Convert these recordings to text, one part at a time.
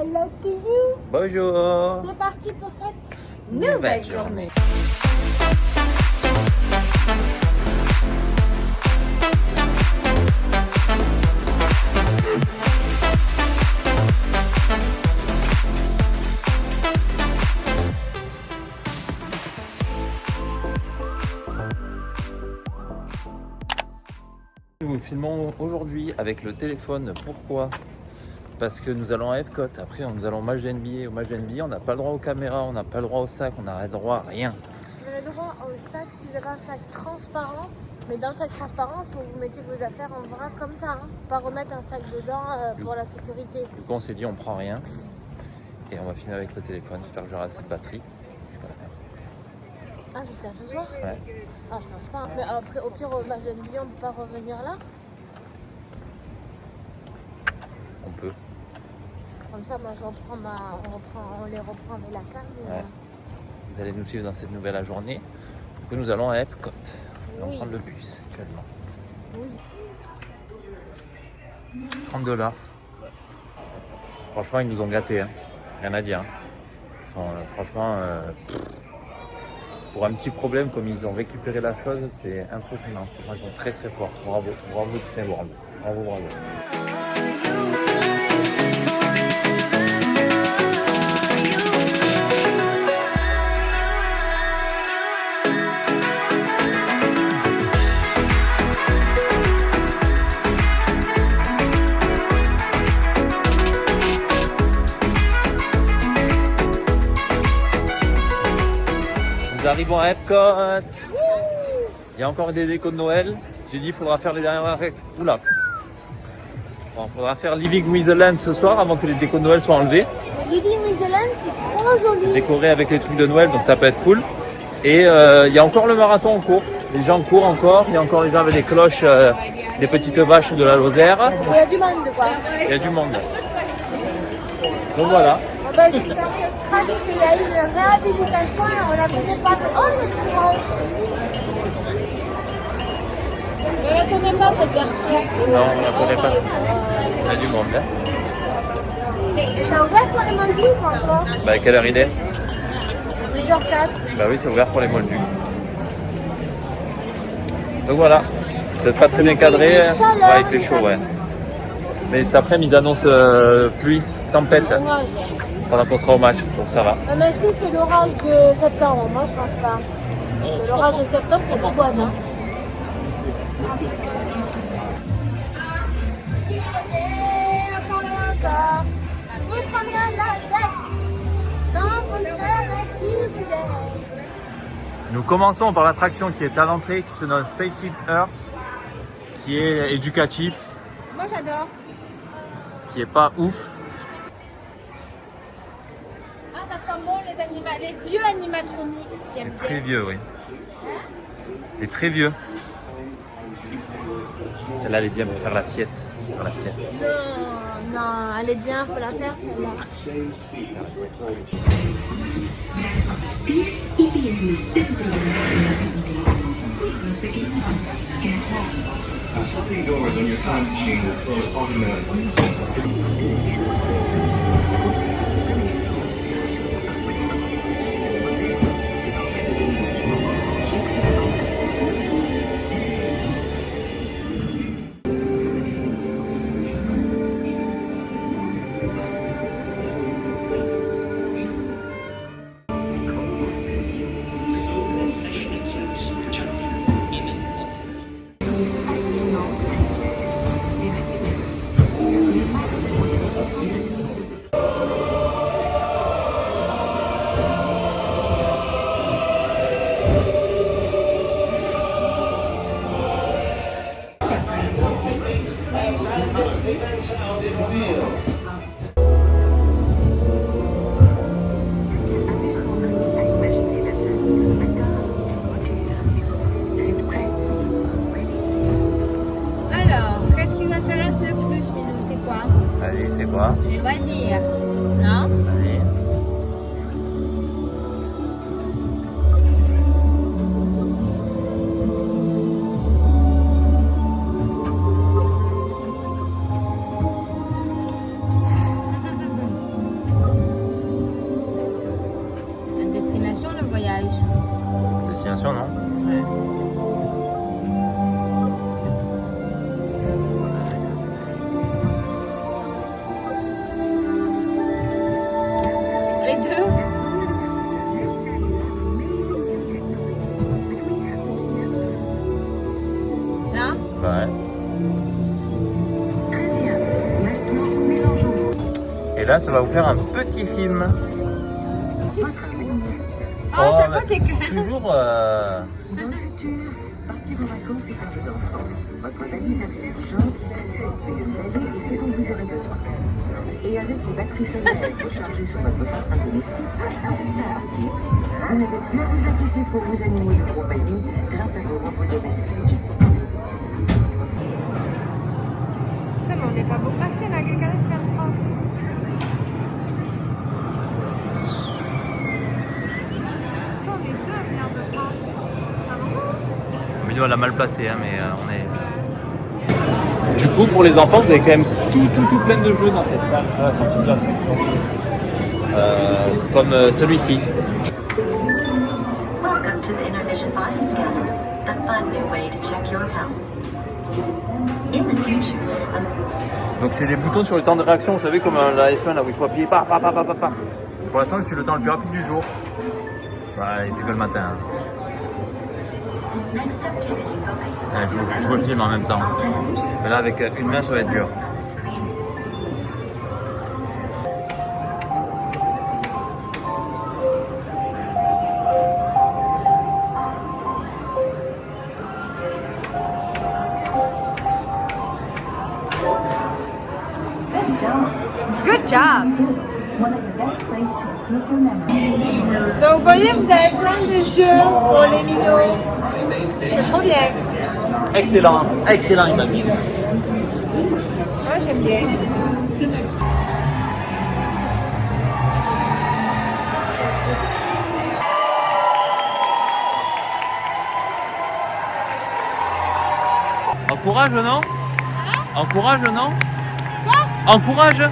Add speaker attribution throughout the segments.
Speaker 1: Hello to you.
Speaker 2: Bonjour.
Speaker 1: C'est parti pour cette nouvelle journée.
Speaker 2: Nous filmons aujourd'hui avec le téléphone. Pourquoi? Parce que nous allons à Epcot. Après, nous allons au match de NBA. Au match de NBA, on n'a pas le droit aux caméras, on n'a pas le droit au sac, on n'a le droit à rien.
Speaker 1: Vous avez le droit au sac si vous avez un sac transparent. Mais dans le sac transparent, il faut que vous mettiez vos affaires en vrac comme ça. Pas remettre un sac dedans pour la sécurité.
Speaker 2: Du coup, on s'est dit, on prend rien. Et on va filmer avec le téléphone. J'espère que j'aurai assez de batterie.
Speaker 1: Ah, jusqu'à ce soir?
Speaker 2: Ouais.
Speaker 1: Ah, je pense pas. Mais après, au pire, au match de NBA, on peut pas revenir là.
Speaker 2: On peut.
Speaker 1: Comme ça, moi, on les reprend avec la carte.
Speaker 2: Ouais. Vous allez nous suivre dans cette nouvelle journée. Du coup, nous allons à Epcot. On va prendre le bus actuellement.
Speaker 1: Oui.
Speaker 2: $30. Franchement, ils nous ont gâtés. Hein. Rien à dire. Hein. Ils sont, franchement, pour un petit problème, comme ils ont récupéré la chose, c'est impressionnant. Franchement, ils sont très très forts. Bravo, bravo, très bravo. Bravo, bravo. Nous arrivons à Epcot. Il y a encore des décos de Noël. J'ai dit qu'il faudra faire les dernières règles. Oula. Bon, faudra faire Living with the Land ce soir avant que les décos de Noël soient enlevés.
Speaker 1: Living with the Land, c'est trop joli.
Speaker 2: Décoré avec les trucs de Noël, donc ça peut être cool. Et il y a encore le marathon en cours. Les gens courent encore. Il y a encore les gens avec des cloches, des petites vaches de la Lozère.
Speaker 1: Il y a du monde, quoi.
Speaker 2: Il y a du monde. Donc voilà.
Speaker 1: Ben, c'est orchestral parce qu'il y a eu une réhabilitation et on la connaît pas. Oh, le courant. On la connaît pas cette version.
Speaker 2: Non, on la connaît pas. Il y a du monde. Hein.
Speaker 1: Et ça ouvert pour les Moldus ou encore?
Speaker 2: Bah, à quelle heure il est?
Speaker 1: 8h04.
Speaker 2: Bah oui, c'est ouvert pour les moldus. Donc voilà. C'est pas très bien cadré.
Speaker 1: Il fait chaleur,
Speaker 2: Ouais, il fait chaud, ouais. Mais cet après-midi, ils annoncent pluie, tempête.
Speaker 1: Orage.
Speaker 2: Pendant qu'on sera au match, donc ça va.
Speaker 1: Mais est-ce que c'est l'orage de septembre? Moi, je pense pas. Parce que l'orage de septembre, c'est dégoûtant. Hein.
Speaker 2: Nous commençons par l'attraction qui est à l'entrée, qui se nomme Spaceship Earth, qui est éducatif,
Speaker 1: Moi, j'adore.
Speaker 2: qui est pas ouf.
Speaker 1: Ah, ça sent bon, les vieux animatroniques.
Speaker 2: Il est très vieux, oui. Il est très vieux. Celle-là, elle est bien pour faire la sieste. Faire la sieste.
Speaker 1: Non, non, elle est bien, faut la faire celle-là.
Speaker 2: Faire la sieste.
Speaker 3: The sliding doors on your time machine will close automatically.
Speaker 2: quoi?
Speaker 1: Les loisirs. Non?
Speaker 2: Allez. Et là, ça va vous faire un petit film.
Speaker 1: Oh, c'est pas dégueu.
Speaker 2: Toujours...
Speaker 4: Dans le futur, partir en vacances et parler d'enfants. Votre valise à faire chante sait que vous allez et ce dont vous aurez besoin. Et avec les batteries solaires rechargées sur votre centrale domestique, c'est parti. Vous n'avez plus à vous inquiéter pour vos animaux de compagnie grâce à vos robots domestiques.
Speaker 1: Putain, mais on n'est pas beau. Ah, si, on a quelqu'un qui vient de France. Attends, les deux viennent de France. Ah bon?
Speaker 2: Mino elle a mal placé, hein, mais on est... Du coup, pour les enfants, vous avez quand même tout plein de jeux dans cette salle à la sortie de l'attraction. Comme celui-ci.
Speaker 5: Welcome to the Intervision Body Scanner, the fun new way to check your health. In the future,
Speaker 2: Donc c'est des boutons sur le temps de réaction, vous savez, comme la F1 là où il faut appuyer. Pour l'instant, je suis le temps le plus rapide du jour. Ouais, c'est que le matin. Hein.
Speaker 5: this next activity focuses
Speaker 2: Ouais,
Speaker 5: on
Speaker 2: je vois le film en même temps.
Speaker 5: I'll demonstrate
Speaker 2: Mais là, avec une main, ça va être dur.
Speaker 5: on the screen.
Speaker 1: Good job. Donc vous voyez, vous avez plein de jeux pour les minots. C'est trop bien.
Speaker 2: Excellent, imagine.
Speaker 1: Moi j'aime bien.
Speaker 2: Encourage, non? Encourage, non? Encourage!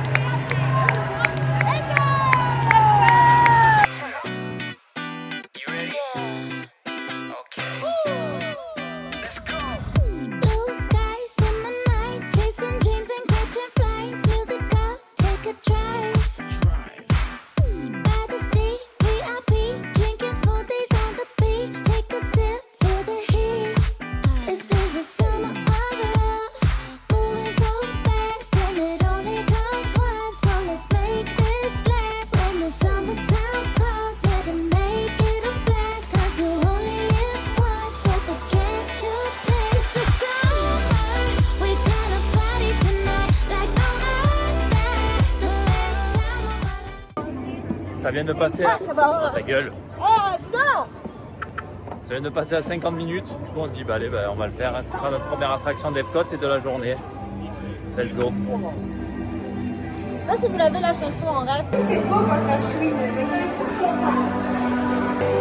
Speaker 6: Blue skies, summer nights, chasing dreams and catching flights. Music up, take a drive. By the sea, VIP, drinking smoothies on the beach. Take a sip, feel the heat. This is the summer of love, moving so fast, and it only comes once. So let's make this last. When the summertime comes, better make it a blast. 'Cause you only live once, so forget your place. The summer, we gonna party tonight like no other. The best time of our lives.
Speaker 2: Ça vient de passer
Speaker 1: Ah,
Speaker 2: à...
Speaker 1: ça va.
Speaker 2: Ta gueule.
Speaker 1: Oh, dis donc.
Speaker 2: Ça vient de passer à 50 minutes. Du coup, on se dit, bah allez, bah, on va le faire. Hein. Ce sera notre première attraction d'Epcot et de la journée. Let's go.
Speaker 1: Je sais pas si vous l'avez la chanson en rêve. C'est beau quand ça chouine. Les gens ils sont contents.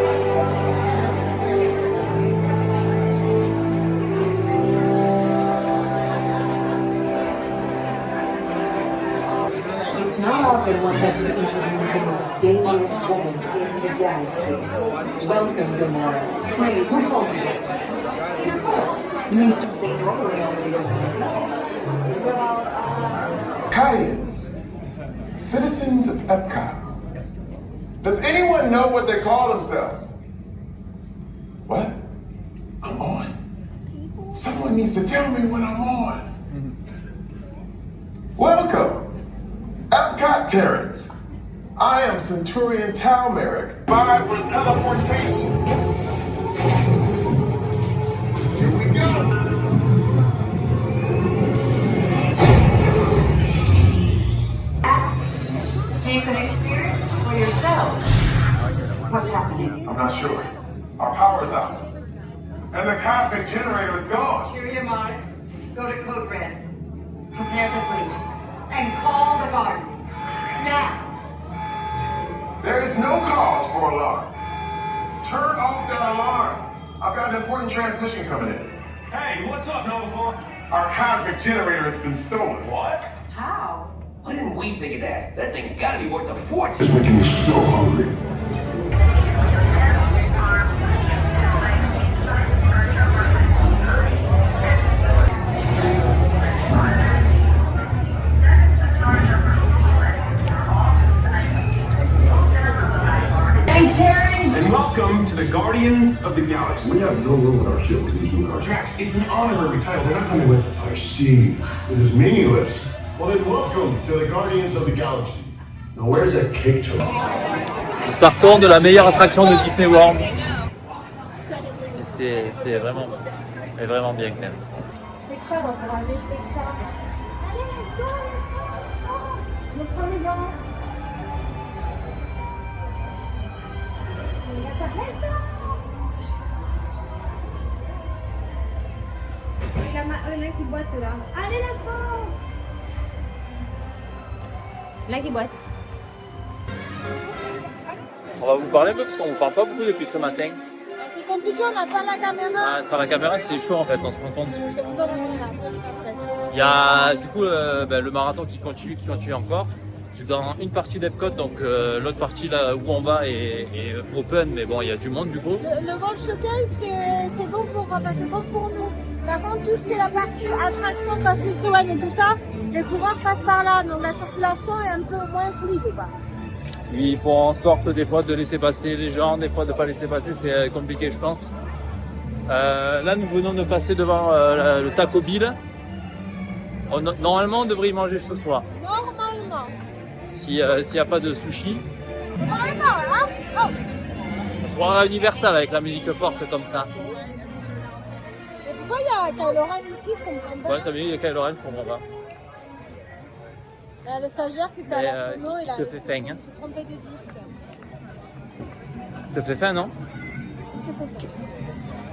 Speaker 4: It's not often one gets to interview the most dangerous woman in the galaxy. Welcome, Gamora. Wait, who called you? These are cool. It means they normally only go for themselves.
Speaker 7: Cayans, citizens of Epcot. Does anyone know what they call themselves? What? I'm on. Someone needs to tell me when I'm on. Welcome, Epcot-tarians. I am Centurion Tal Merrick, live for teleportation. Here we go.
Speaker 4: So you can experience for yourself what's happening.
Speaker 7: I'm not sure. Our power's out. And the cosmic generator is gone.
Speaker 8: Cheerio, Mark. Go to Code Red. Prepare the fleet. And call the Guardians. Now.
Speaker 7: There is no cause for alarm. Turn off that alarm. I've got an important transmission coming in.
Speaker 3: Hey, what's up, Nova Corps?
Speaker 7: Our cosmic generator has been stolen.
Speaker 3: What?
Speaker 8: How?
Speaker 9: Why didn't we think of that? That thing's gotta be worth a fortune.
Speaker 7: It's making me so hungry.
Speaker 3: And welcome to the Guardians of the Galaxy.
Speaker 7: We have no room on our ship for these new cars.
Speaker 3: Drax, it's an honorary title. They're not coming with us.
Speaker 7: I see. It is meaningless.
Speaker 10: Well then welcome to the Guardians of the Galaxy.
Speaker 3: Now where's that cake to?
Speaker 2: Ça retourne de la meilleure attraction de Disney World. C'était vraiment bien quand même.
Speaker 1: C'est ça, donc on va aller avec ça. Allez, let's go, let's go. On prend les gants. Il y a pas de lettre. Il y a un qui boite là. Allez, let's go. Là qui boite.
Speaker 2: On va vous parler un peu parce qu'on ne vous parle pas beaucoup depuis ce matin.
Speaker 1: C'est compliqué, on n'a pas la caméra.
Speaker 2: Ah, sans la caméra, c'est chaud en fait, on se rend compte.
Speaker 1: Je vous donne là, peut-être.
Speaker 2: Il y a du coup le marathon qui continue encore. C'est dans une partie d'Epcot, donc l'autre partie là où on va est open, mais bon, il y a du monde du coup.
Speaker 1: Le World Showcase, c'est bon pour nous. Par contre, tout ce qui est la partie attraction, Cosmic Rewind et tout ça, les coureurs passent par là, donc la circulation est un peu moins fluide, quoi.
Speaker 2: Il faut en sorte des fois de laisser passer les gens, des fois de pas laisser passer, c'est compliqué je pense. Là nous venons de passer devant le Taco Bill. Normalement on devrait y manger ce soir.
Speaker 1: Normalement.
Speaker 2: S'il n'y a pas de sushi.
Speaker 1: On est fort là, hein? Oh.
Speaker 2: On se croira à Universal avec la musique forte comme ça.
Speaker 1: Et pourquoi il y a Kylo Ren ici, je comprends pas.
Speaker 2: Ouais, ça veut dire il y a Kylo Ren, je comprends pas.
Speaker 1: Le stagiaire qui était à la sono, il
Speaker 2: se fait feign, hein.
Speaker 1: s'est trompé de disque.
Speaker 2: Il se fait faim, non?
Speaker 1: Il se fait faim.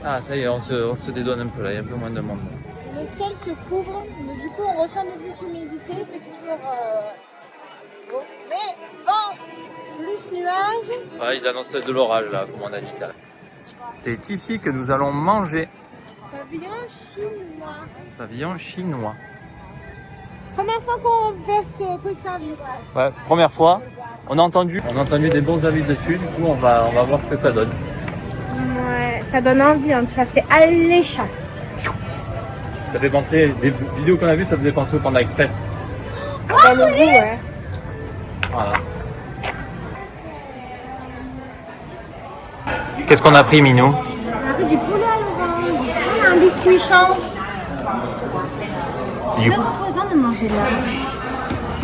Speaker 2: Ah, ça y est, on se dédouane un peu là, il y a un peu moins de monde.
Speaker 1: Le ciel se couvre, mais du coup on ressent un peu plus l'humidité, il fait toujours beau. Mais vent plus nuages.
Speaker 2: Ouais, ils annoncent de l'orage là, comme on a dit. C'est ici que nous allons manger.
Speaker 1: Pavillon chinois.
Speaker 2: Pavillon chinois.
Speaker 1: Première fois qu'on fait ce quick service.
Speaker 2: Ouais, première fois. On a entendu des bons avis dessus, du coup on va voir ce que ça donne.
Speaker 1: Ouais, ça donne envie, en tout cas, c'est alléchant.
Speaker 2: Ça fait penser, des vidéos qu'on a vues, ça faisait penser au Panda Express.
Speaker 1: Dans le goût, ouais.
Speaker 2: Voilà. Qu'est-ce qu'on a pris, Minou?
Speaker 1: On a pris du poulet à l'orange, on a un biscuit chance.
Speaker 2: C'est du coup.
Speaker 1: Reposant de manger là.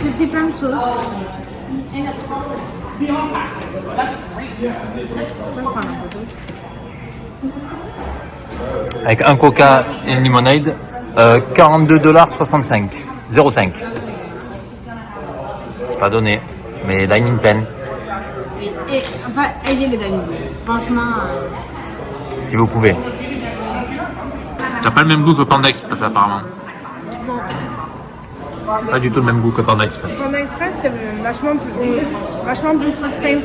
Speaker 1: J'ai pris plein de sauces.
Speaker 2: Avec un coca et une limonade, 42,65 $. 0,5. C'est pas donné, mais dining plan.
Speaker 1: Et enfin, aider le dining. Franchement.
Speaker 2: Si vous pouvez. T'as pas le même goût que Panda Express apparemment. Pas du tout le même goût que Panda Express.
Speaker 1: Panda Express, c'est vachement plus simple.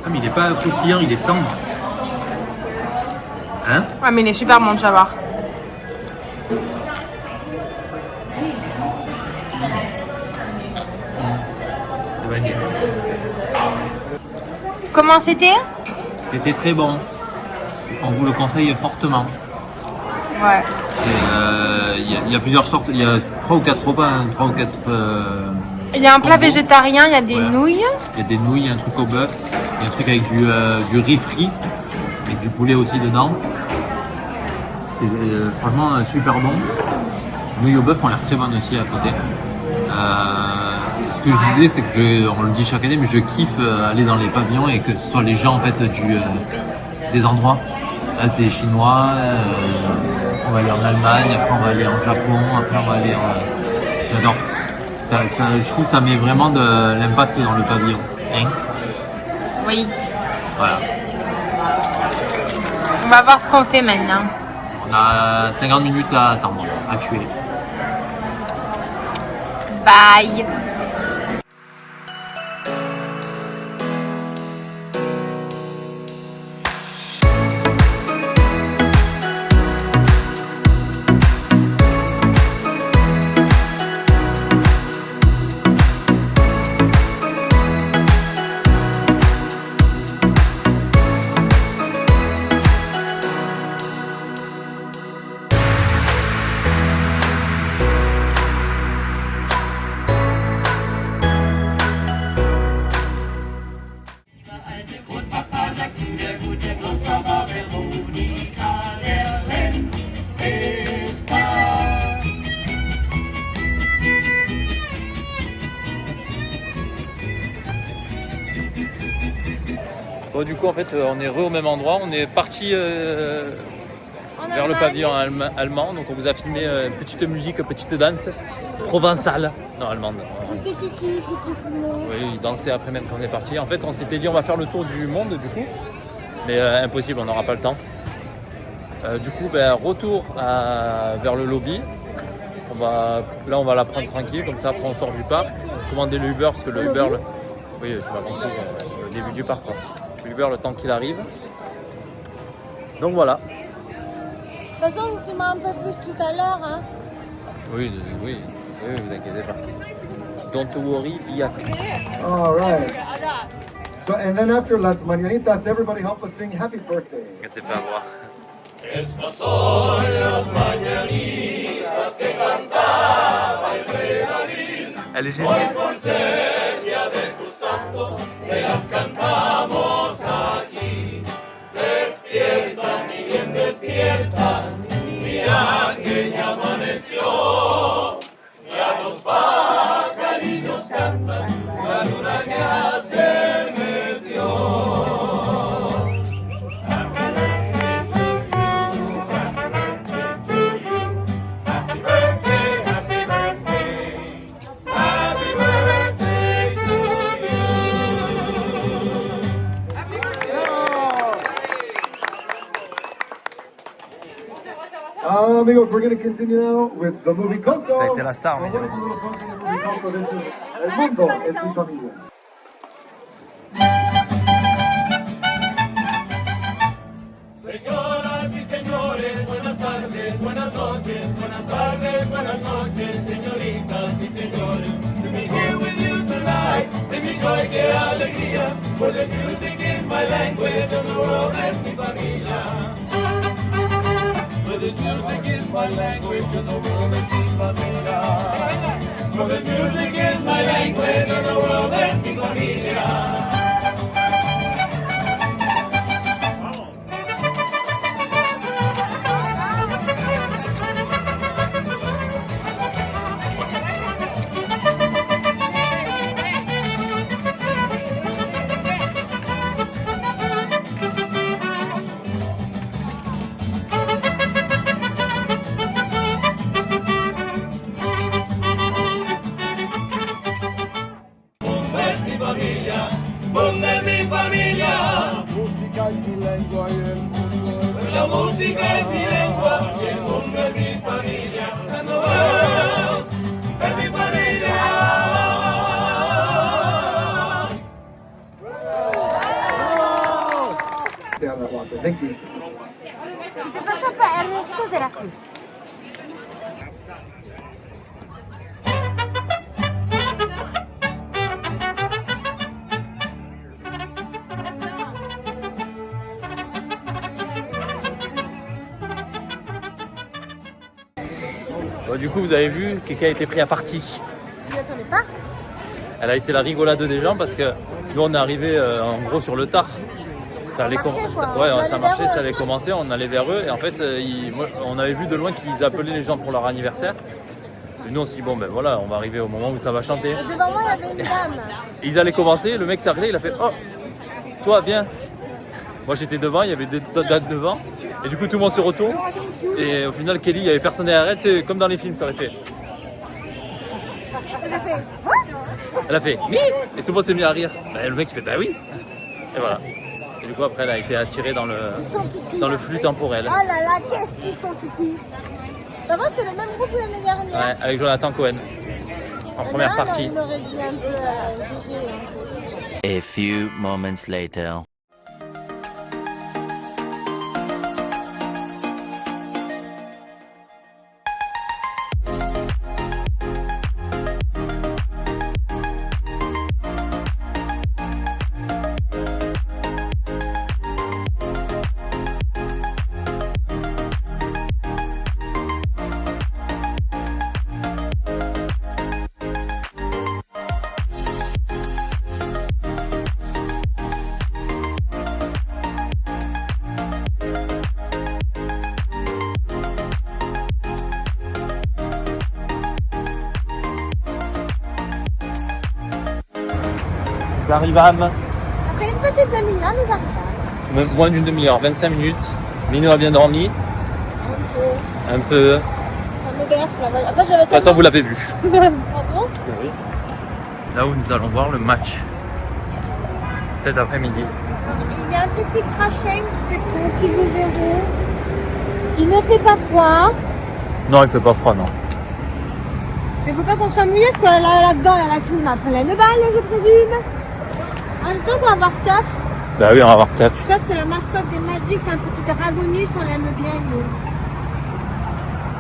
Speaker 2: Ah, mais il est pas croustillant, il est tendre. Hein?
Speaker 1: Ouais, mais il est super bon de savoir. Comment c'était?
Speaker 2: C'était très bon. On vous le conseille fortement.
Speaker 1: Ouais.
Speaker 2: Il y a plusieurs sortes, il y a 3 ou 4 repas, hein, 3 ou 4.
Speaker 1: Il y a un plat végétarien, il y a des
Speaker 2: Voilà.
Speaker 1: nouilles.
Speaker 2: Il y a des nouilles, un truc au bœuf, il y a un truc avec du riz frit, avec du poulet aussi dedans. C'est franchement super bon. Les nouilles au bœuf ont l'air très bonnes aussi à côté. Ce que je disais, c'est que on le dit chaque année, mais je kiffe aller dans les pavillons et que ce soit les gens en fait des endroits. Là, c'est les Chinois. On va aller en Allemagne, après on va aller en Japon, après on va aller en... J'adore. Je trouve que ça met vraiment de l'impact dans le pavillon. Hein?
Speaker 1: Oui.
Speaker 2: Voilà.
Speaker 1: On va voir ce qu'on fait maintenant.
Speaker 2: On a 50 minutes à attendre, à tuer.
Speaker 1: Bye.
Speaker 2: Bon, du coup, en fait, on est au même endroit. On est parti vers le pavillon allemand. Donc, on vous a filmé petite musique, petite danse provençale. Non, allemande.
Speaker 1: C'était Kiki, ce coucou.
Speaker 2: Oui, il dansait après même quand on est parti. En fait, on s'était dit on va faire le tour du monde, du coup. Mais impossible, on n'aura pas le temps. Du coup, retour vers le lobby. Là, on va la prendre tranquille. Comme ça, après, on sort du parc. Commander le Uber, parce que le Uber... Oui, tu m'as compris, le début du parc, quoi. Uber, le temps qu'il arrive. Donc voilà.
Speaker 1: De toute façon, vous filmez un peu plus tout à l'heure. Hein.
Speaker 2: Oui, vous inquiétez pas. Don't worry, Dia.
Speaker 10: All right. So, and then after Las Mañanitas, everybody help us sing Happy Birthday.
Speaker 2: C'est pas à voir.
Speaker 11: Estas son las mañanitas que cantaba el rey David.
Speaker 2: Elle est
Speaker 11: Hoy
Speaker 2: géniale.
Speaker 11: por ser día de tu santo, te las cantamos aquí. Despierta, mi bien, despierta. Mira que ya amaneció. Ya los pajarillos cantan, la luna ya se metió.
Speaker 10: Amigos, we're going to continue now with the movie Coco.
Speaker 2: T'as été la star,
Speaker 10: What
Speaker 2: mais...
Speaker 10: is the little song from the movie Coco? This is El Mundo es mi familia.
Speaker 11: Señoras y señores, buenas tardes, buenas noches, señoritas y señores. To be here with you tonight, de mi joy, qué alegría, for the music is my language and the world es mi familia. For the music is my language and the world is mi familia. For the music is my language and the world is mi familia. La música es mi lengua y el mundo es mi familia. And the world es mi familia.
Speaker 10: Thank you.
Speaker 1: ¿Qué pasa para el resto de la cruz?
Speaker 2: Bon, du coup, vous avez vu, Keke a été pris à partie.
Speaker 1: Je m'y attendais pas.
Speaker 2: Elle a été la rigolade des gens parce que nous, on est arrivé en gros sur le tard. Ça allait
Speaker 1: marchait, quoi.
Speaker 2: ça marchait, ça allait commencer, on allait vers eux et en fait, on avait vu de loin qu'ils appelaient les gens pour leur anniversaire. Et nous, on s'est dit, bon ben voilà, on va arriver au moment où ça va chanter.
Speaker 1: Et devant moi, il y avait une dame.
Speaker 2: Et ils allaient commencer, le mec s'est arrêté, il a fait, oh, toi, viens. Moi, j'étais devant, il y avait d'autres dates devant. Et du coup, tout le monde se retourne. Et au final, Kelly, il n'y avait personne derrière elle, c'est comme dans les films, ça aurait fait.
Speaker 1: J'ai fait.
Speaker 2: Elle a fait, oui. Et tout le monde s'est mis à rire. Et le mec, il fait, bah oui. Et voilà. Et du coup, après, elle a été attirée dans le flux temporel.
Speaker 1: Oh là là, qu'est-ce qu'ils sont kiki. Bah moi, c'était le même groupe l'année dernière.
Speaker 2: Ouais, avec Jonathan Cohen. En première partie.
Speaker 1: Il aurait dit un peu GG.
Speaker 12: A few moments later.
Speaker 2: J'arrive à Ham.
Speaker 1: Après une petite demi-heure, nous arrivons.
Speaker 2: Même moins d'une demi-heure, 25 minutes. Minou a bien dormi. Un peu.
Speaker 1: Ça me berce là. Après, j'avais
Speaker 2: De toute façon, vous l'avez vu.
Speaker 1: Ah bon?
Speaker 2: Oui. Là où nous allons voir le match cet après-midi.
Speaker 1: Il y a un petit crashing, je sais pas si vous verrez. Il ne fait pas froid.
Speaker 2: Non, il fait pas froid, non.
Speaker 1: Mais faut pas qu'on soit mouillé parce que là-dedans, il y a la clim à plein de balles, je présume. Ah, je sens qu'on va voir Stuff.
Speaker 2: Bah oui, on va voir Steph.
Speaker 1: Stuff, c'est la mascotte des Magic, c'est un petit dragonus, on l'aime bien, nous.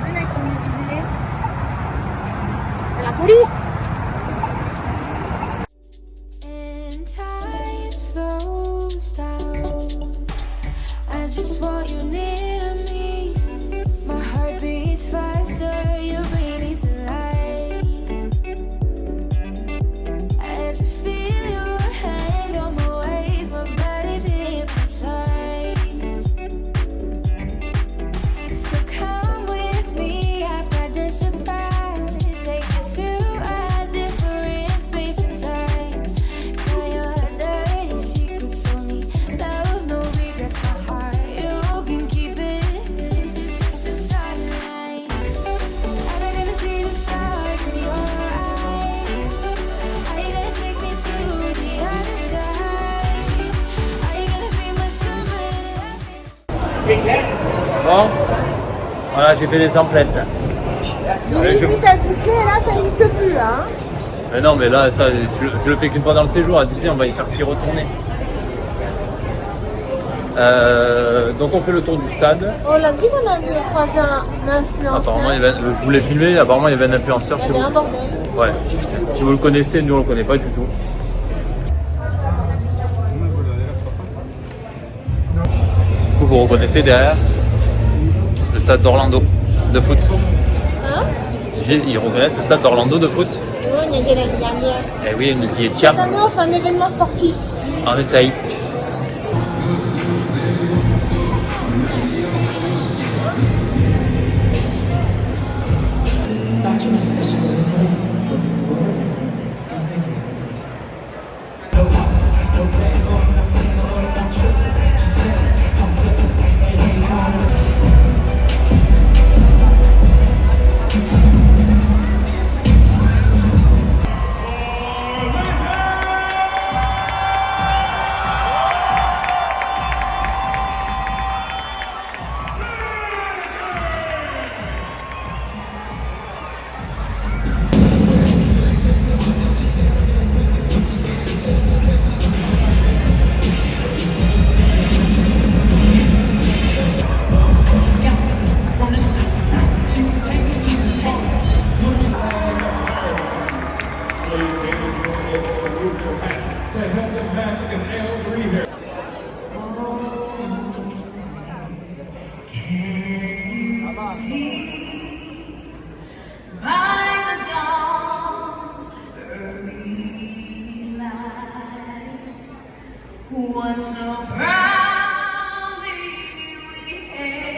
Speaker 1: Voilà qui nous dit. La police!
Speaker 6: And time slows down. I just want you near me. My heart beats faster. You bring me to life. As I feel your hands on my waist, my body's hypnotized. So come with me. I've got the surprise. Take you to a different space and time. Tell your dirty secrets on me. Love, no regrets, my heart. You can keep it. This is just the starting line. Am I gonna see the stars in your eyes? Are you gonna take me to the other side? Are you gonna be my summer?
Speaker 2: Bon, voilà, j'ai fait des emplettes.
Speaker 1: Mais ici, à Disney, là, ça n'existe plus, là. Hein.
Speaker 2: Mais non, mais là, ça, je le fais qu'une fois dans le séjour. À Disney, on va y faire qu'y retourner. Donc on fait le tour du stade.
Speaker 1: On l'a dit qu'on avait croisé un influenceur.
Speaker 2: Apparemment, je voulais filmer, apparemment il y avait un influenceur.
Speaker 1: Il y avait un bordel.
Speaker 2: Ouais, si vous le connaissez, nous on le connaît pas du tout. Du coup, vous reconnaissez derrière le stade d'Orlando de foot.
Speaker 1: Hein?
Speaker 2: Ils reconnaissent le stade d'Orlando de foot.
Speaker 1: Oui, on y était l'année dernière.
Speaker 2: Eh oui, nous y étions.
Speaker 1: Cette année, on fait un événement sportif ici.
Speaker 2: On essaye.
Speaker 4: Start your next session today. Looking forward as I discover you.
Speaker 11: Once so proudly we hailed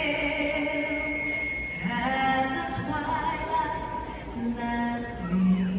Speaker 11: at the twilight's last gleaming.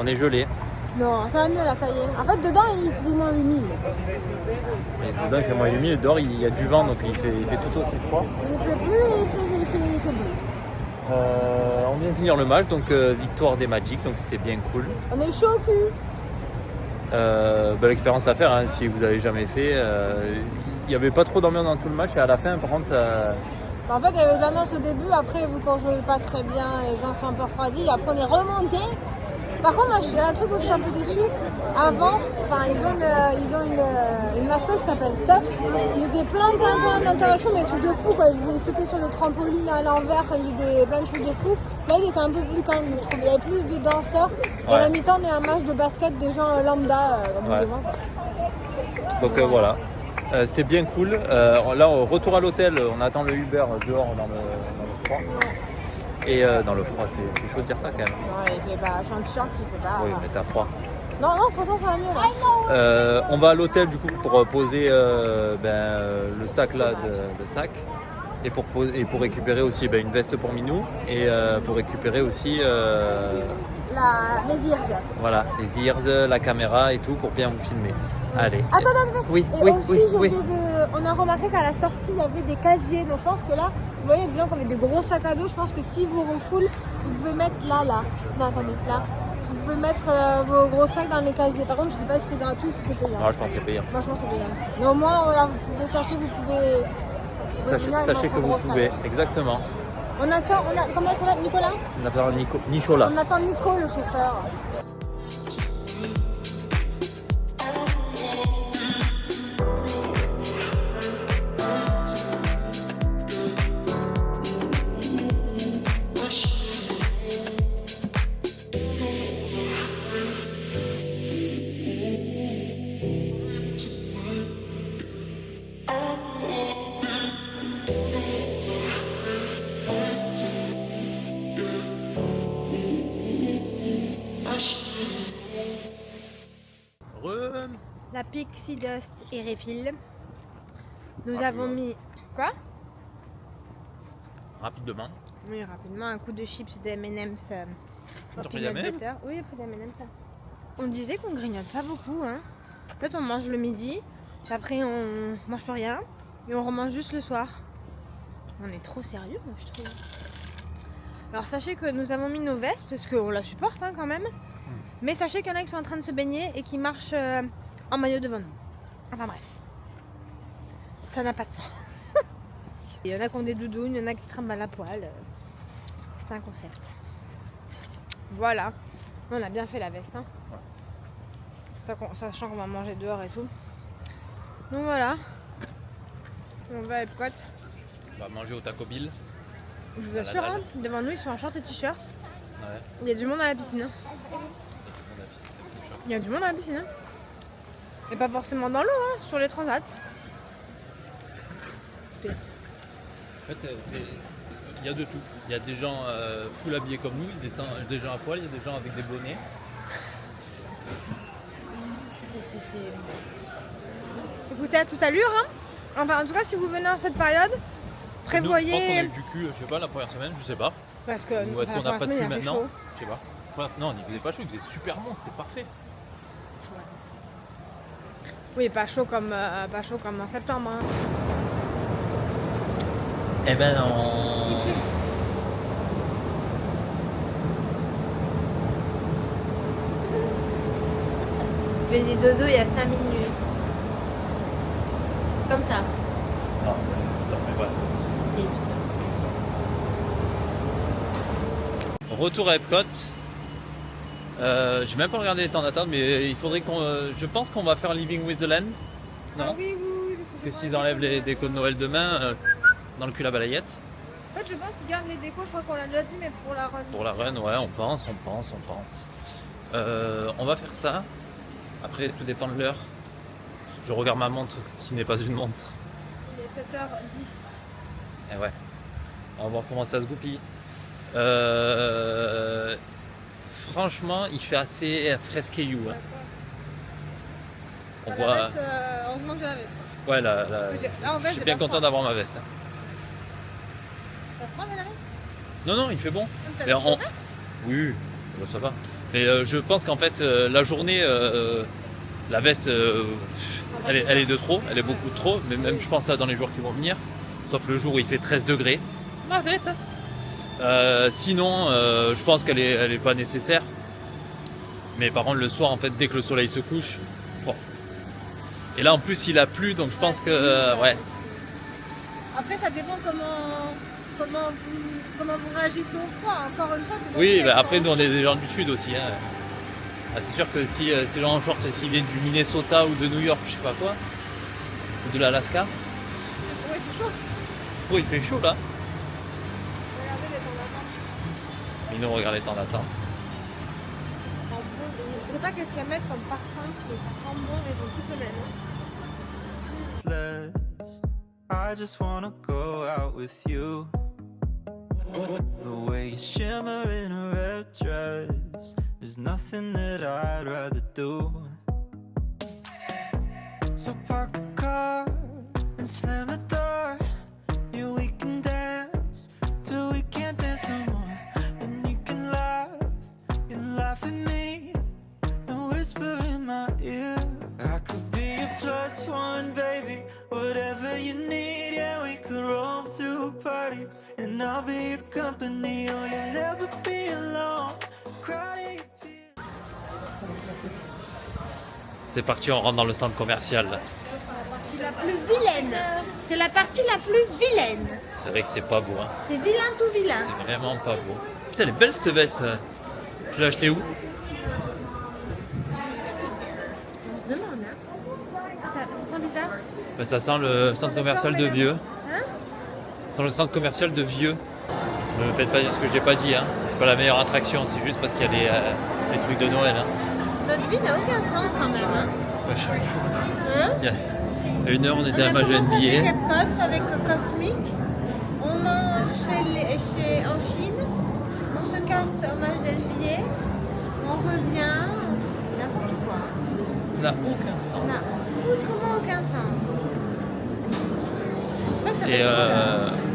Speaker 2: on est gelé.
Speaker 1: Non, ça va mieux là, ça y est. En fait, dedans, il faisait moins 8000.
Speaker 2: Et dedans il fait moins humide, dehors il y a du vent donc il fait tout aussi froid.
Speaker 1: Il pleut plus et il fait bleu.
Speaker 2: On vient de finir le match, donc victoire des Magic, donc c'était bien cool.
Speaker 1: On est chaud au cul.
Speaker 2: Belle expérience à faire hein, si vous n'avez jamais fait. Il n'y avait pas trop d'ambiance dans tout le match et à la fin par contre ça...
Speaker 1: En fait, il y avait de l'ambiance au début, après, vu qu'on jouait pas très bien, les gens sont un peu refroidis, après on est remonté. Par contre, moi, un truc où je suis un peu déçue, avant, ils ont une mascotte qui s'appelle Stuff. Ils faisaient plein d'interactions, mais des trucs de fou, quoi. Ils faisaient sauter sur les trampolines à l'envers, ils faisaient plein de trucs de fou. Là, il était un peu plus calme, je trouve. Il y avait plus de danseurs. Et à la mi-temps, on est un match de basket des gens lambda, comme devant.
Speaker 2: Donc voilà. C'était bien cool. Là, au retour à l'hôtel, on attend le Uber dehors dans le froid. Et dans le froid, c'est chaud de dire ça quand même.
Speaker 1: Ouais, il fait pas. Je suis en t-shirt, il fait pas.
Speaker 2: Oui, mais t'as froid.
Speaker 1: Non, franchement, ça va mieux là.
Speaker 2: On va à l'hôtel du coup pour poser le sac là, le sac. Et pour récupérer aussi une veste pour Minou. Et pour récupérer aussi.
Speaker 1: Les ears.
Speaker 2: Voilà, les ears, la caméra et tout pour bien vous filmer. Allez.
Speaker 1: Attends.
Speaker 2: Oui,
Speaker 1: et aussi, on a remarqué qu'à la sortie, il y avait des casiers. Donc je pense que là, vous voyez, des gens qui avaient des gros sacs à dos. Je pense que si vous refoulez, vous pouvez mettre là. Non, attendez, là. Vous pouvez mettre vos gros sacs dans les casiers. Par contre, je sais pas si c'est gratuit ou si c'est payant.
Speaker 2: Non, je pense que c'est payant.
Speaker 1: Moi, je pense que c'est payant aussi. Mais au moins, voilà, sachez que vous pouvez.
Speaker 2: Sachez que vous pouvez, exactement.
Speaker 1: On attend, comment ça va, Nicolas?
Speaker 2: On attend Nicolas.
Speaker 1: On attend Nico, le chauffeur. La Pixie Dust et Refill. Nous avons mis... Quoi?
Speaker 2: Rapidement.
Speaker 1: Oui, rapidement, un coup de chips de M&M's peanut butter. Oui, après des M&M's. On disait qu'on grignote pas beaucoup. Hein. En fait, on mange le midi, après on mange plus rien, et on remange juste le soir. On est trop sérieux, moi, je trouve. Alors, sachez que nous avons mis nos vestes, parce qu'on la supporte hein, quand même. Mais sachez qu'il y en a qui sont en train de se baigner et qui marchent en maillot devant nous. Enfin bref. Ça n'a pas de sens. Il y en a qui ont des doudounes, il y en a qui se trimballent à poil. C'est un concept. Voilà. On a bien fait la veste. Hein. Ouais. Sachant qu'on va manger dehors et tout. Donc voilà. On va à Epcot.
Speaker 2: On va manger au Taco Bill.
Speaker 1: Je vous assure, hein, devant nous ils sont en short et t-shirt.
Speaker 2: Ouais.
Speaker 1: Il y a du monde à la piscine. Hein. Il y a du monde à la piscine. Hein. Et pas forcément dans l'eau, hein, sur les transats.
Speaker 2: En fait, il y a de tout. Il y a des gens full habillés comme nous, des gens à poil, il y a des gens avec des bonnets.
Speaker 1: Écoutez, à toute allure. Hein. Enfin, en tout cas, si vous venez en cette période, prévoyez.
Speaker 2: Nous, je pense qu'on a eu du cul, je sais pas, la première semaine, je sais pas.
Speaker 1: Parce que
Speaker 2: ou est-ce qu'on n'a pas de cul maintenant?
Speaker 1: Chaud.
Speaker 2: Je sais pas. Non, il faisait pas chaud, il faisait super bon, c'était parfait.
Speaker 1: Oui, pas chaud comme en septembre. Hein.
Speaker 2: Eh ben non.
Speaker 1: Je faisais dodo il y a 5 minutes. Comme ça.
Speaker 2: Non, mais voilà.
Speaker 1: Si.
Speaker 2: Retour à Epcot. J'ai même pas regardé les temps d'attente, mais il faudrait je pense qu'on va faire Living with the Land. Non.
Speaker 1: Ah oui.
Speaker 2: Parce que s'ils enlèvent les décos de Noël demain, dans le cul la balayette.
Speaker 1: En fait, je pense qu'ils gardent les décos, je crois qu'on l'a déjà dit, mais pour la run.
Speaker 2: Pour la run, ouais, on pense. On va faire ça. Après, tout dépend de l'heure. Je regarde ma montre, qui n'est pas une montre.
Speaker 1: Il est 7h10.
Speaker 2: Et ouais. On va voir comment ça se goupille. Franchement, il fait assez fresqueillou. Hein. On voit.
Speaker 1: La veste, heureusement que j'ai la veste.
Speaker 2: Ouais,
Speaker 1: je
Speaker 2: suis bien content d'avoir ma veste. Hein.
Speaker 1: T'as froid avec la veste?
Speaker 2: Non, il fait bon.
Speaker 1: T'as
Speaker 2: Mais
Speaker 1: des chaussettes?
Speaker 2: Oui, ça va. Mais je pense qu'en fait, la journée, la veste, elle est de trop, elle est beaucoup de trop. Mais même, je pense, là, dans les jours qui vont venir, sauf le jour où il fait 13 degrés. Sinon, je pense qu'elle est pas nécessaire. Mais par contre, le soir, en fait, dès que le soleil se couche, bon. Et là, en plus, il a plu, donc je pense que, ouais.
Speaker 1: Après, ça dépend comment vous réagissez au froid. Encore une fois.
Speaker 2: Oui, bah après, nous, on est des gens du sud aussi. Hein. Ah, c'est sûr que si ces gens en short, s'ils viennent du Minnesota ou de New York, je sais pas quoi, ou de l'Alaska.
Speaker 1: Ouais, il fait chaud.
Speaker 2: Oh, il fait chaud là.
Speaker 1: Regardez les temps d'attente.
Speaker 2: Mais nous, regarde les temps d'attente.
Speaker 1: Ça sent bon. Je sais pas qu'est-ce qu'elles mettent comme parfum, mais ça sent bon, mais ils ont toutes le même.
Speaker 11: I just wanna go out with you. The way you shimmer in a red dress, there's nothing that I'd rather do. So park the car and slam the door. Yeah, we can dance till we can't dance no more. And you can laugh at me and whisper in my ear. I could be a plus one, baby, whatever you need. Yeah, we could roll through parties and I'll be your company. Oh, you'll never be alone. Crowded.
Speaker 2: C'est parti, on rentre dans le centre commercial.
Speaker 1: La partie la plus vilaine. C'est la partie la plus vilaine.
Speaker 2: C'est vrai que c'est pas beau. Hein.
Speaker 1: C'est vilain tout vilain.
Speaker 2: C'est vraiment pas beau. Putain, elle est belle cette veste. Tu l'as achetée où?
Speaker 1: On se demande, hein. Ah, ça sent bizarre.
Speaker 2: Ben, ça sent le centre commercial de Vieux.
Speaker 1: Hein?
Speaker 2: Ça sent le centre commercial de Vieux. Ne me faites pas dire ce que je n'ai pas dit. Hein. C'est pas la meilleure attraction, c'est juste parce qu'il y a des trucs de Noël. Hein.
Speaker 1: Notre vie n'a aucun sens quand même. Hein?
Speaker 2: Ouais, je m'en fous.
Speaker 1: Hein?
Speaker 2: Il y a 1 heure, on était à
Speaker 1: On a
Speaker 2: Magent
Speaker 1: commencé avec
Speaker 2: billet.
Speaker 1: Epcot, avec Cosmic. On mange en Chine. On se casse au Magent billet. On revient. N'importe quoi.
Speaker 2: Ça n'a aucun sens.
Speaker 1: Ça n'a foutrement aucun sens.
Speaker 2: Et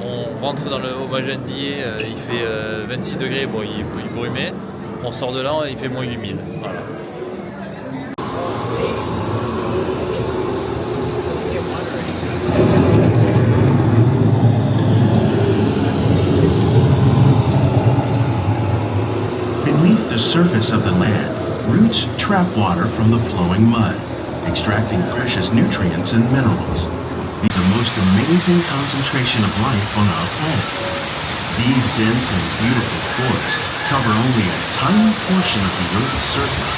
Speaker 2: on rentre dans le Magent billet, il fait 26 degrés, bon, il est brumé. On sort de là, il fait moins 8000. Voilà.
Speaker 13: Beneath the surface of the land, roots trap water from the flowing mud, extracting precious nutrients and minerals. The most amazing concentration of life on our planet. These dense and beautiful forests cover only a tiny portion of the Earth's surface,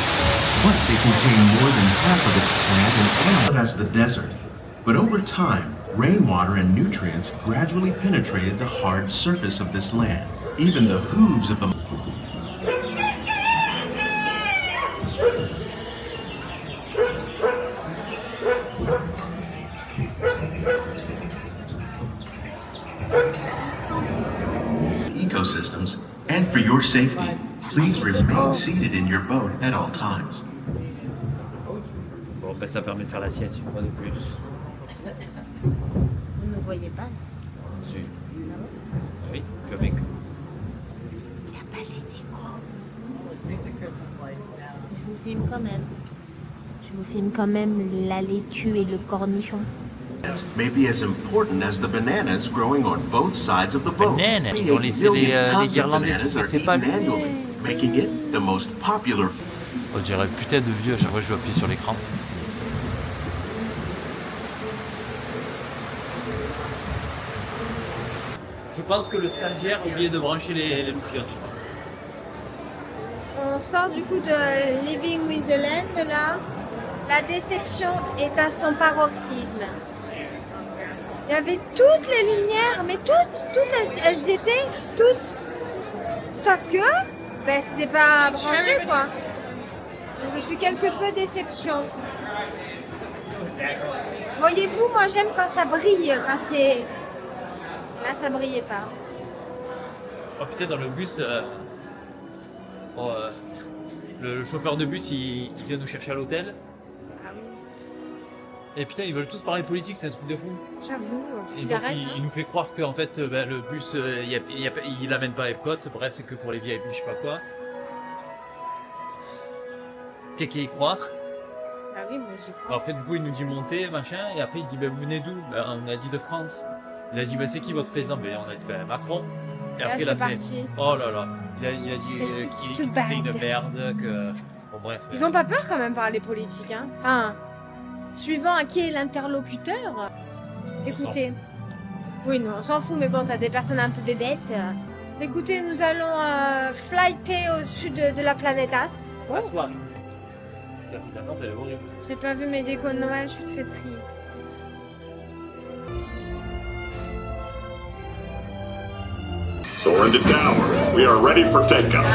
Speaker 13: but they contain more than half of its plant and animal as the desert. But over time, rainwater and nutrients gradually penetrated the hard surface of this land. Even the hooves of the ecosystems, and for your safety, please remain seated in your boat at all times.
Speaker 2: Bon, ben, ça permet de faire la sieste une fois de plus.
Speaker 1: Vous ne me voyez pas?
Speaker 2: Si. Oui, comme écho.
Speaker 1: Il n'y a pas les décos. Je vous filme quand même. Je vous filme quand même la laitue et le cornichon.
Speaker 13: May be as important as the bananas growing on both sides of the boat.
Speaker 2: Bananas, ils ont laissé les guirlandes et tout, mais c'est pas lui.
Speaker 13: Making it the most popular.
Speaker 2: On dirait putain de vieux à chaque fois que je vais appuyer sur l'écran. Je pense que le stagiaire a oublié de brancher les boucliers.
Speaker 1: On sort du coup de Living with the Land là. La déception est à son paroxysme. Il y avait toutes les lumières, mais toutes elles étaient toutes. Sauf que, ben c'était pas branché quoi. Donc, je suis quelque peu déception. Voyez-vous, moi j'aime quand ça brille, quand c'est. Là ça brillait pas.
Speaker 2: Oh putain, dans le bus, le chauffeur de bus il vient nous chercher à l'hôtel. Et putain, ils veulent tous parler politique, c'est un truc de fou.
Speaker 1: J'avoue.
Speaker 2: Et donc il nous fait croire qu'en fait ben, le bus il amène pas à Epcot, bref c'est que pour les VIP, je sais pas quoi. quelqu'un y croire.
Speaker 1: Ah oui, moi j'y crois.
Speaker 2: Après, du coup, il nous dit monter, machin, et après, il dit, ben, vous venez d'où? Ben, on a dit de France. Il a dit, ben, c'est qui votre président? Ben, on a dit, ben, Macron. Et après, il a fait,
Speaker 1: parti.
Speaker 2: oh là là, il a dit que c'était une merde, que, bon, bref.
Speaker 1: Ils ont pas peur quand même par les politiques, hein. Enfin, suivant à qui est l'interlocuteur. Écoutez. Oui, non, on s'en fout, mais bon, t'as des personnes un peu bébêtes. Écoutez, nous allons flighter au-dessus de la planète As.
Speaker 2: La soirée. La file d'attente, elle est horrible.
Speaker 1: J'ai pas vu mes décos de Noël, je suis très triste.
Speaker 14: Soaring to tower. We are ready for takeoff.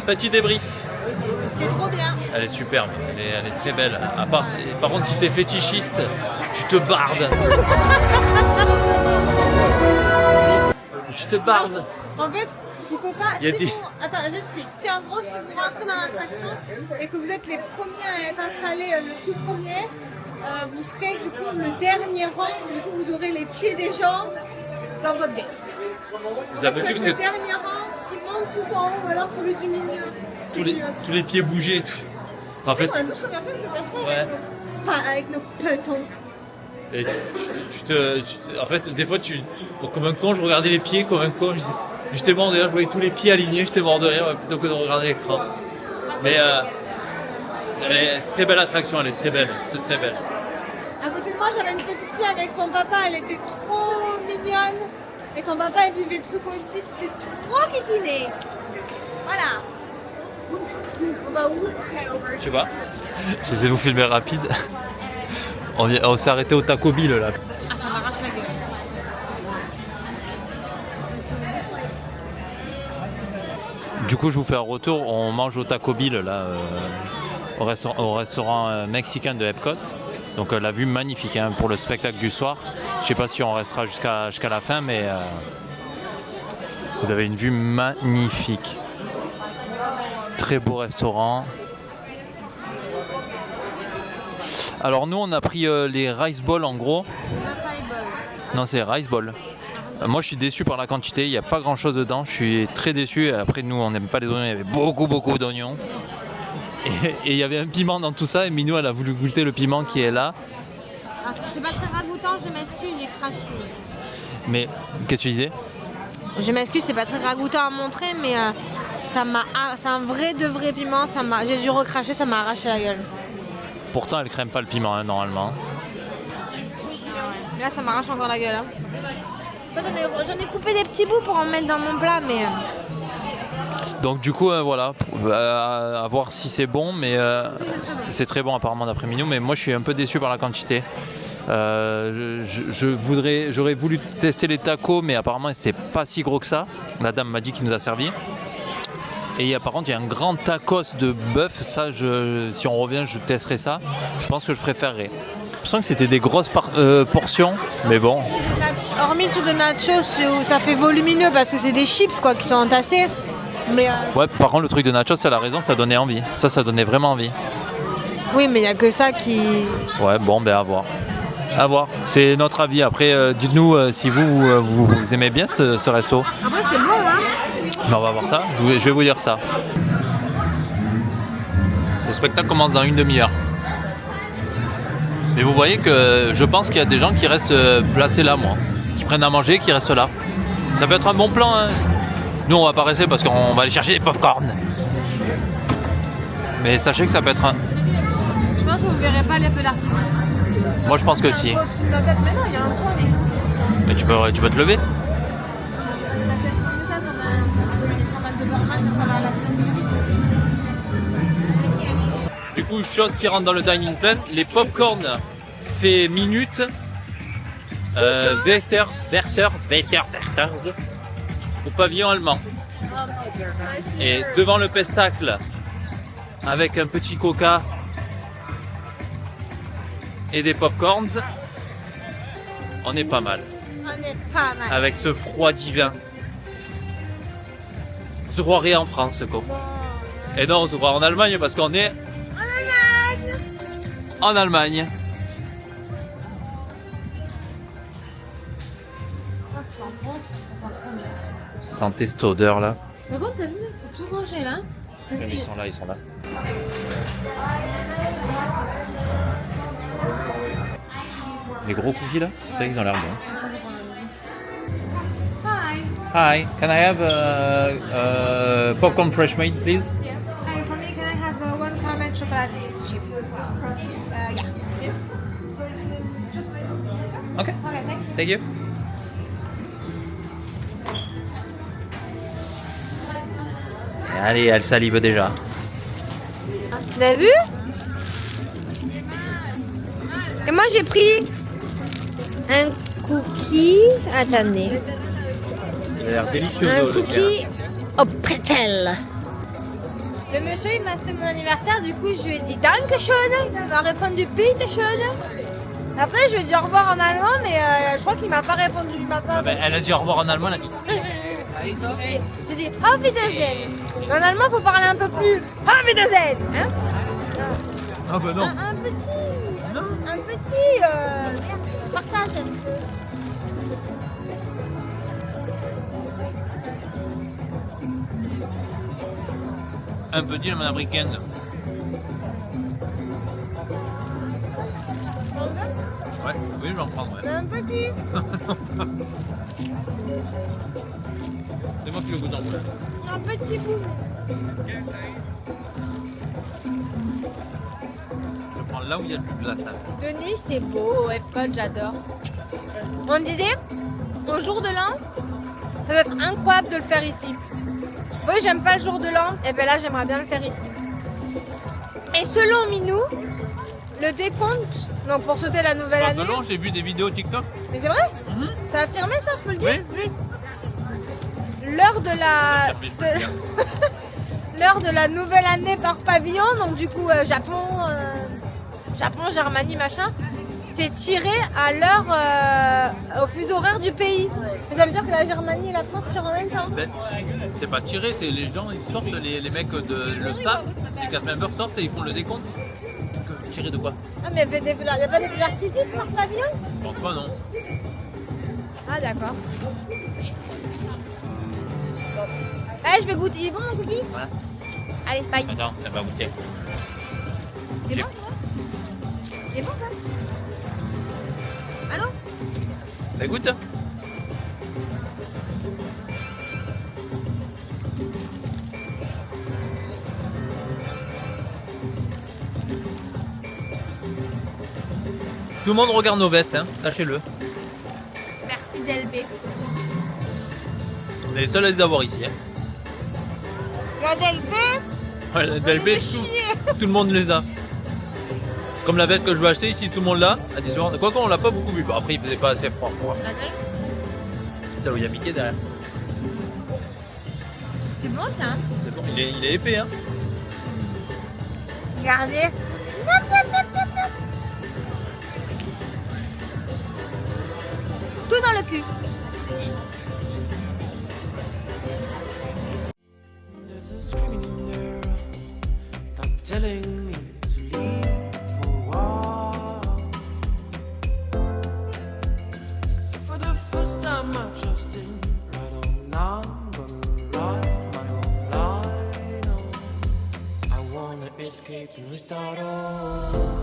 Speaker 2: Petit débrief.
Speaker 1: C'était trop bien.
Speaker 2: Elle est superbe, elle est très belle. Par contre, si t'es fétichiste, tu te bardes. Tu te bardes.
Speaker 1: En fait, il faut pas.
Speaker 2: Il y a
Speaker 1: Si
Speaker 2: des...
Speaker 1: vous... Attends, j'explique. Si en gros, si vous rentrez dans l'attraction et que vous êtes les premiers à être installés, le tout premier, vous serez du coup le dernier rang. Du coup, vous aurez les pieds des gens dans votre gate.
Speaker 2: Vous avez vu
Speaker 1: le dernier rang qui monte tout en haut, ou alors celui du milieu.
Speaker 2: Tous les pieds bougés et tout. En fait,
Speaker 1: on a tous regardé de faire ça
Speaker 2: ouais.
Speaker 1: avec nos petons.
Speaker 2: Et en fait, des fois, comme un con, je regardais les pieds comme un con. J'étais mort de rire, je voyais tous les pieds alignés, j'étais mort de rire plutôt que de regarder l'écran. Mais elle est très belle attraction, elle est très belle, très belle.
Speaker 1: À côté de moi, j'avais une petite fille avec son papa, elle était trop mignonne. Et son papa, il vivait le truc aussi, c'était trop kikiné. Voilà. On va où?
Speaker 2: Je sais pas. J'essaie de vous filmer rapide. On s'est arrêté au Taco Bill là.
Speaker 1: Ah, ça m'arrache la gueule.
Speaker 2: Du coup, je vous fais un retour. On mange au Taco Bill là, au restaurant mexicain de Epcot. Donc la vue magnifique hein, pour le spectacle du soir. Je sais pas si on restera jusqu'à la fin, mais vous avez une vue magnifique. très beau restaurant. Alors nous on a pris les rice balls en gros. Non, c'est rice ball. Moi je suis déçu par la quantité, il n'y a pas grand chose dedans, je suis très déçu. Après nous on n'aime pas les oignons, il y avait beaucoup d'oignons. Et il y avait un piment dans tout ça et Minou elle a voulu goûter le piment qui est là.
Speaker 1: Ah, c'est pas très ragoûtant, je m'excuse, j'ai craché.
Speaker 2: Mais qu'est-ce que tu disais?
Speaker 1: Je m'excuse, c'est pas très ragoûtant à montrer, mais c'est un vrai de vrai piment, j'ai dû recracher, ça m'a arraché la gueule.
Speaker 2: Pourtant elle crème pas le piment hein, normalement.
Speaker 1: Là ça m'arrache encore la gueule. Hein. J'en ai coupé des petits bouts pour en mettre dans mon plat, mais...
Speaker 2: Donc du coup voilà, à voir si c'est bon, mais c'est très bon apparemment d'après Minou, mais moi je suis un peu déçu par la quantité. J'aurais voulu tester les tacos, mais apparemment c'était pas si gros que ça. La dame m'a dit qu'il nous a servi. Et par contre il y a un grand tacos de bœuf, ça si on revient je testerai ça. Je pense que je préférerais. Je sens que c'était des grosses portions, mais bon.
Speaker 1: Hormis le truc de nachos, ça fait volumineux parce que c'est des chips quoi, qui sont entassés. Mais
Speaker 2: ouais, par contre le truc de nachos, ça a raison, ça donnait envie. Ça donnait vraiment envie.
Speaker 1: Oui, mais il n'y a que ça qui...
Speaker 2: Ouais, bon, ben à voir. À voir, c'est notre avis. Après, dites-nous si vous aimez bien ce resto.
Speaker 1: Après, c'est bon, hein.
Speaker 2: Ben, on va voir ça, je vais vous dire ça. Le spectacle commence dans une demi-heure. Mais vous voyez que je pense qu'il y a des gens qui restent placés là, moi. Qui prennent à manger, qui restent là. Ça peut être un bon plan, hein. Nous, on va pas rester parce qu'on va aller chercher des pop-corn. Mais sachez que ça peut être un...
Speaker 1: Je pense que vous ne verrez pas les feux d'artifice.
Speaker 2: Moi, je pense que si.
Speaker 1: Il y a un toit au-dessus de notre tête, mais non, il y a un toit, mais...
Speaker 2: Mais tu peux te lever. Du coup, chose qui rentre dans le dining plan, les pop-corn fait minutes. Werther's au pavillon allemand. Et devant le pestacle, avec un petit coca et des popcorns, on est pas mal.
Speaker 1: On est pas mal.
Speaker 2: Avec ce froid divin. On se croirait en France, quoi. Et non, on se croit en Allemagne parce qu'on est... En Allemagne. Sentez cette odeur là.
Speaker 1: Mais quand t'as vu, c'est tout rangé là.
Speaker 2: Mais ils sont là, ils sont là. Les gros cookies là, c'est vrai qu'ils ont l'air bons. Hi, can I have popcorn fresh made, please?
Speaker 1: And for me, can I have one caramel chocolate chip? Yeah. Yes. So you can just wait.
Speaker 2: Okay.
Speaker 1: Okay,
Speaker 2: Thank you. Allez, elle salive déjà.
Speaker 1: Vous avez vu? Et moi j'ai pris un cookie. Attendez.
Speaker 2: Il a l'air délicieux.
Speaker 1: Un cookie au pretzel. Le monsieur il m'a acheté mon anniversaire, du coup je lui ai dit Dankeschön. Il m'a répondu Bitteschön. Après je lui ai dit au revoir en allemand, mais je crois qu'il m'a pas répondu.
Speaker 2: Elle a dit au revoir en allemand, elle a dit.
Speaker 1: J'ai dit Auf Wiedersehen. En allemand, il faut parler un peu plus. Auf Wiedersehen. Hein?
Speaker 2: Ah bah non.
Speaker 1: Un petit partage.
Speaker 2: Un petit, la américaine. Ouais, oui, je vais en prendre. Ouais.
Speaker 1: Un petit.
Speaker 2: C'est moi qui le goûte en plus.
Speaker 1: Un petit bout.
Speaker 2: Je prends là où il y a du glaçage.
Speaker 1: De nuit, c'est beau, Epcot, j'adore. On disait, au jour de l'an, ça va être incroyable de le faire ici. Oui, j'aime pas le jour de l'an, et bien là, j'aimerais bien le faire ici. Et selon Minou, le décompte, donc pour sauter la nouvelle année...
Speaker 2: Non, j'ai vu des vidéos TikTok.
Speaker 1: Mais c'est vrai? Ça a affirmé ça, je peux le dire? Oui. L'heure de la... l'heure de la nouvelle année par pavillon, donc du coup Japon, Germanie, machin, c'est tiré à l'heure au fuseau horaire du pays. Ça veut dire que la Germanie et la France tirent en même temps.
Speaker 2: Ben, c'est pas tiré, c'est les gens, ils sortent, les mecs de le staff, les cast members sortent et ils font le décompte. Tiré de quoi?
Speaker 1: Ah mais il n'y a pas des feux d'artifice par pavillon?
Speaker 2: Je pense pas, non.
Speaker 1: Ah d'accord. Allez, je vais goûter. Il est bon mon cookie?
Speaker 2: Ouais.
Speaker 1: Allez, bye.
Speaker 2: Attends, ça va goûter.
Speaker 1: Il est bon, toi? Il est bon, ça? Allô?
Speaker 2: Ça goûte? Tout le monde regarde nos vestes, hein, sachez-le.
Speaker 1: Merci DLB.
Speaker 2: On est les seuls à les avoir ici. Hein.
Speaker 1: La DLB?
Speaker 2: Ouais, la DLB, tout le monde les a. Comme la veste que je veux acheter ici, tout le monde l'a. À 10 €. Quoi qu'on l'a pas beaucoup vu. Bon, après, il faisait pas assez froid. C'est ça où il y a Mickey derrière.
Speaker 1: C'est bon ça?
Speaker 2: C'est bon, il est épais. Hein.
Speaker 1: Regardez. Tout dans le cul.
Speaker 11: There's a screaming in there, I'm telling me to leave for a while. So for the first time I trusted, right on now, I'm gonna ride my own line on. I wanna escape and restart all.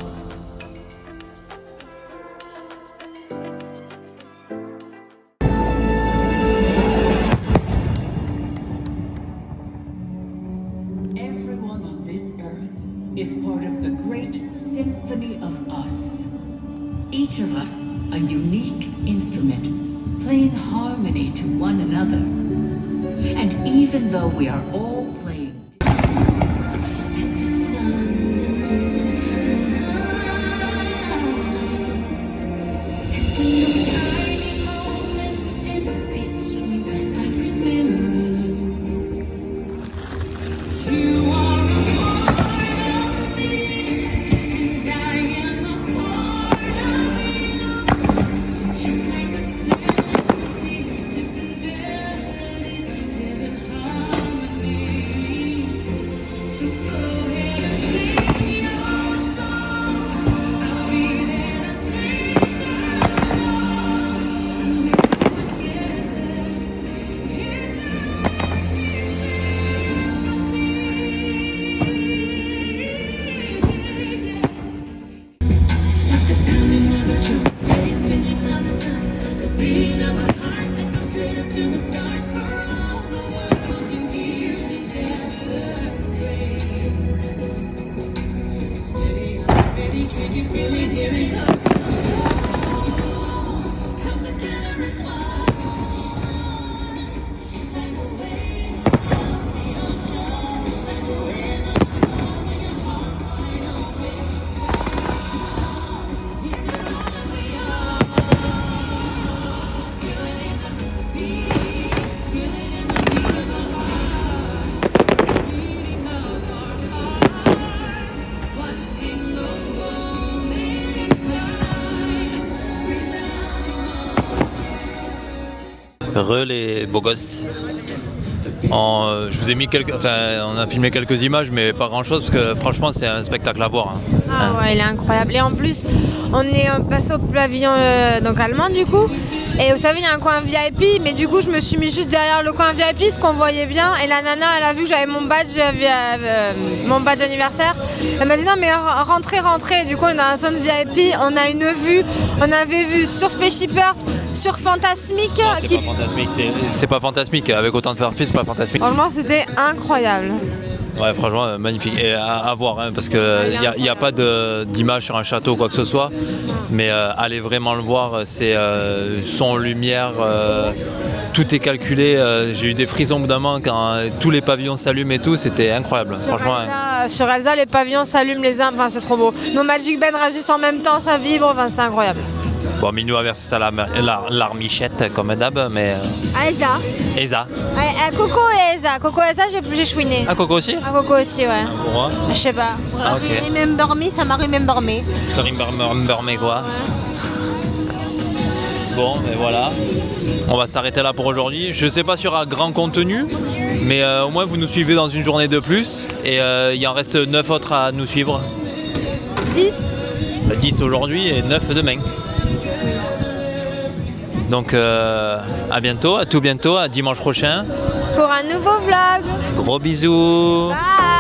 Speaker 15: Everyone on this earth is part of the great symphony of us. Each of us a unique instrument, playing harmony to one another. And even though we are all playing
Speaker 2: Les beaux gosses. Je vous ai mis on a filmé quelques images, mais pas grand chose parce que franchement c'est un spectacle à voir. Hein.
Speaker 1: Ah ouais, il est incroyable. Et en plus, on est passé au pavillon donc allemand du coup. Et vous savez, il y a un coin VIP, mais du coup, je me suis mis juste derrière le coin VIP, ce qu'on voyait bien. Et la nana, elle a vu que j'avais mon badge anniversaire. Elle m'a dit non, mais rentrez. Du coup, on est dans la zone VIP. On a une vue. On avait vu sur Spaceship Earth, sur Fantasmic.
Speaker 2: C'est pas fantasmique. Avec autant de faire-fils, c'est pas fantasmique.
Speaker 1: Franchement, c'était incroyable.
Speaker 2: Ouais, franchement, magnifique. Et à voir, hein, parce qu'il n'y a pas d'image sur un château ou quoi que ce soit. Mais allez vraiment le voir. C'est son, lumière, tout est calculé. J'ai eu des frissons au bout d'un moment quand tous les pavillons s'allument et tout. C'était incroyable. Franchement.
Speaker 1: Sur Elsa, les pavillons s'allument les uns. Enfin, c'est trop beau. Nos Magic Band réagissent en même temps, ça vibre. Enfin, c'est incroyable.
Speaker 2: Bon, Minou a versé ça l'armichette comme d'hab, mais... Eza.
Speaker 1: Coco et Eza. Coco et Eza, j'ai chouiné.
Speaker 2: Ah, Coco aussi?
Speaker 1: Ah, Coco aussi, ouais.
Speaker 2: Pourquoi?
Speaker 1: Je sais pas.
Speaker 2: Ah, okay.
Speaker 1: Ça m'a remember me.
Speaker 2: Remember quoi? Bon, et voilà. On va s'arrêter là pour aujourd'hui. Je sais pas s'il y aura grand contenu, mais au moins vous nous suivez dans une journée de plus. Et il en reste 9 autres à nous suivre.
Speaker 1: 10.
Speaker 2: 10 aujourd'hui et 9 demain. Donc à bientôt, à tout bientôt, à dimanche prochain.
Speaker 1: Pour un nouveau vlog.
Speaker 2: Gros bisous.
Speaker 1: Bye.